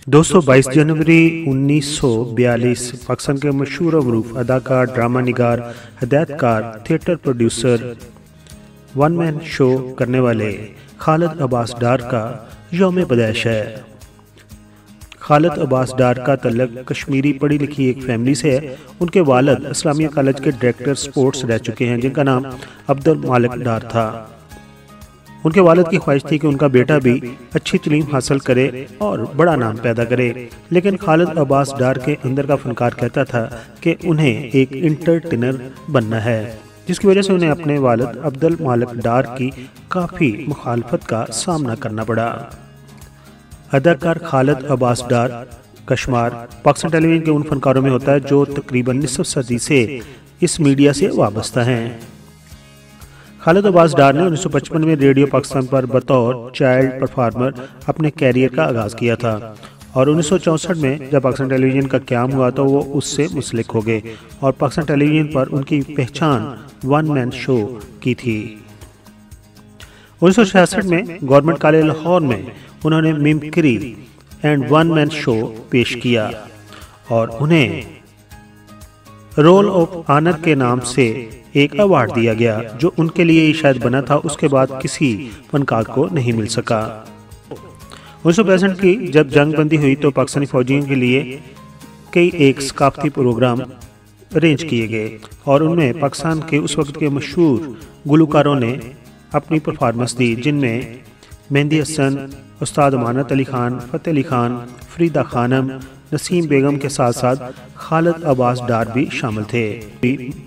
दोस्तों 22 जनवरी 1942 पाकिस्तान के मशहूर और मरूफ अदाकार, ड्रामा निगार, हिदायतकार, theatre producer, one man show करने वाले खालिद अब्बास डार का यौम पैदाइश है। खालिद अब्बास डार का तल्लुक कश्मीरी पढ़ी लिखी एक फैमिली से है। उनके वालिद इस्लामिया कॉलेज के डायरेक्टर स्पोर्ट्स रह चुके हैं, जिनका नाम अब्दुल मालिक डार था। उनके वालिद की ख्वाहिश थी कि उनका बेटा भी अच्छी तालीम हासिल करे और बड़ा नाम पैदा करे, लेकिन खालिद अब्बास डार के अंदर का फनकार कहता था कि उन्हें एक इंटरटेनर बनना है, जिसकी वजह से उन्हें अपने वालिद अब्दुल मालिक डार की काफ़ी मुखालफत का सामना करना पड़ा। अदाकार खालिद अब्बास डार का शुमार पाकिस्तान टेलीविजन के उन फनकारों में होता है जो तकरीबन निसफ सदी से इस मीडिया से वाबस्ता हैं। खालिद अब्बास डार ने 1955 में रेडियो पाकिस्तान पर बतौर चाइल्ड परफॉर्मर अपने कैरियर का आगाज़ किया था और 1964 में जब पाकिस्तान टेलीविजन का क़याम हुआ तो वो उससे मुंसलिक हो गए और पाकिस्तान टेलीविजन पर उनकी पहचान वन मैन शो की थी। 1966 में गवर्नमेंट कॉलेज लाहौर में उन्होंने mimicry and one man show पेश किया और उन्हें रोल ऑफ ऑनर के नाम से एक अवार्ड दिया गया, जो उनके लिए ही शायद बना था, उसके बाद किसी फनकार को नहीं मिल सका। 1965 की जब जंग बंदी हुई तो पाकिस्तानी फौजियों के लिए कई एक सकाफती प्रोग्राम अरेंज किए गए और उनमें पाकिस्तान के उस वक्त के मशहूर गुलकारों ने अपनी परफॉर्मेंस दी, जिनमें मेहंदी हसन, उस्ताद अमानत अली खान, फतेह अली खान, फरीदा खानम, नसीम बेगम के साथ साथ खालिद अब्बास डार भी शामिल थे।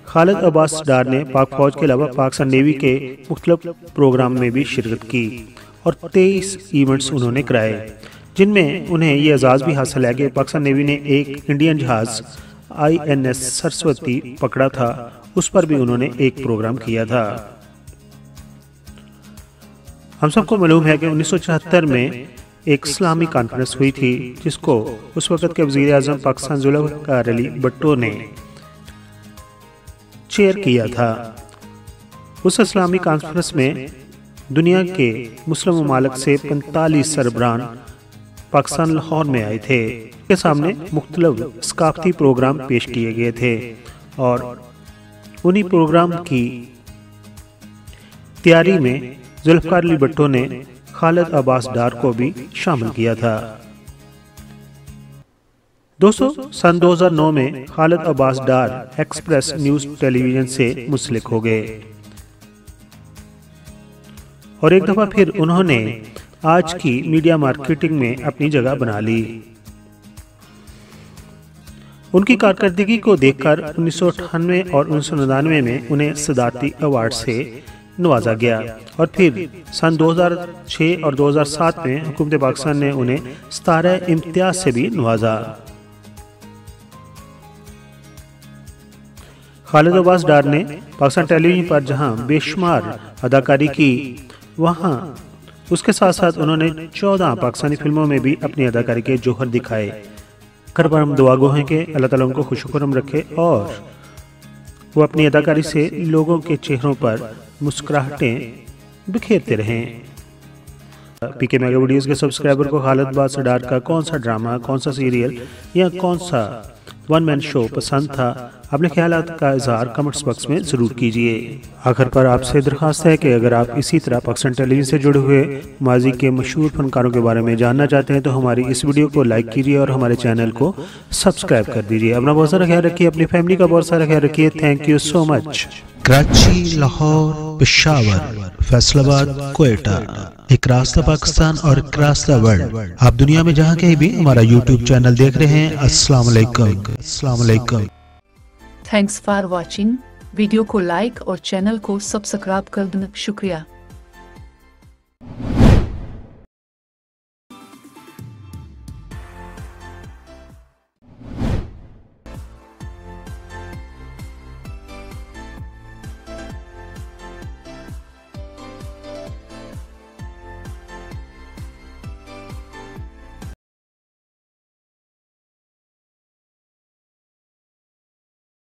खालिद अब्बास डार ने पाक फौज के अलावा पाकिस्तान नेवी के मुख्तलिफ प्रोग्राम में भी शिरकत की और 23 इवेंट्स उन्होंने कराए, जिनमें उन्हें ये एजाज़ भी हासिल है कि पाकिस्तान नेवी ने एक इंडियन जहाज़ INS सरस्वती पकड़ा था, उस पर भी उन्होंने एक प्रोग्राम किया था। हम सबको मालूम है कि 1974 में एक इस्लामी कॉन्फ्रेंस हुई थी, जिसको उस वक़्त के वज़ीर आज़म पाकिस्तान जुल्फ़िकार अली भुट्टो ने चेयर किया था। उस इस्लामी कॉन्फ्रेंस में दुनिया के मुस्लिम ममालिक से 45 सरबराह पाकिस्तान लाहौर में आए थे। के सामने मुख्तलिफ सकाफती प्रोग्राम पेश किए गए थे और उन्हीं प्रोग्राम की तैयारी में जुल्फ़िकार अली भुट्टो ने खालिद अब्बास डार को भी शामिल किया था। दोस्तों सन 2009 में खालिद अब्बास डार एक्सप्रेस न्यूज़ टेलीविजन से मुंसलिक हो गए और एक दफ़ा फिर उन्होंने आज की मीडिया मार्केटिंग में अपनी जगह बना ली। उनकी कारकर्दगी को देखकर 1998 और 1999 में उन्हें सदारती अवार्ड से नवाजा गया और फिर सन 2006 और 2007 में हुकूमत पाकिस्तान ने उन्हें सितारा इम्तियाज से भी नवाजा। खालिद अब्बास डार ने पाकिस्तान टेलीविजन पर जहां बेशुमार अदाकारी की, वहां उसके साथ साथ उन्होंने 14 पाकिस्तानी फिल्मों में भी अपनी अदाकारी के जौहर दिखाए। कर पर हम दुआ गो हैं कि अल्लाह ताला उनको खुशखुरम रखे और वो अपनी अदाकारी से लोगों के चेहरों पर मुस्कुराहटें बिखेरते रहें। पीके मेगा वीडियोस के सब्सक्राइबर को खालिद अब्बास डार का कौन सा ड्रामा, कौन सा सीरियल या कौन सा वन मैन शो पसंद था, अपने ख्यालात का इजहार कमेंट्स बॉक्स में ज़रूर कीजिए। आखिर पर आपसे दरख्वास्त है कि अगर आप इसी तरह पाकिस्तान टेलीविजन से जुड़े हुए माजी के मशहूर फनकारों के बारे में जानना चाहते हैं तो हमारी इस वीडियो को लाइक कीजिए और हमारे चैनल को सब्सक्राइब कर दीजिए। अपना बहुत सारा ख्याल रखिए, अपनी फैमिली का बहुत सारा ख्याल रखिए। Thank you so much. Karachi, Lahore, Peshawar, Faisalabad, Quetta, एक रास्ता पाकिस्तान और एक रास्ता वर्ल्ड। आप दुनिया में जहाँ कहीं भी हमारा YouTube चैनल देख रहे हैं, अस्सलाम वालेकुम। Thanks for watching. वीडियो को लाइक और चैनल को सब्सक्राइब कर देना शुक्रिया।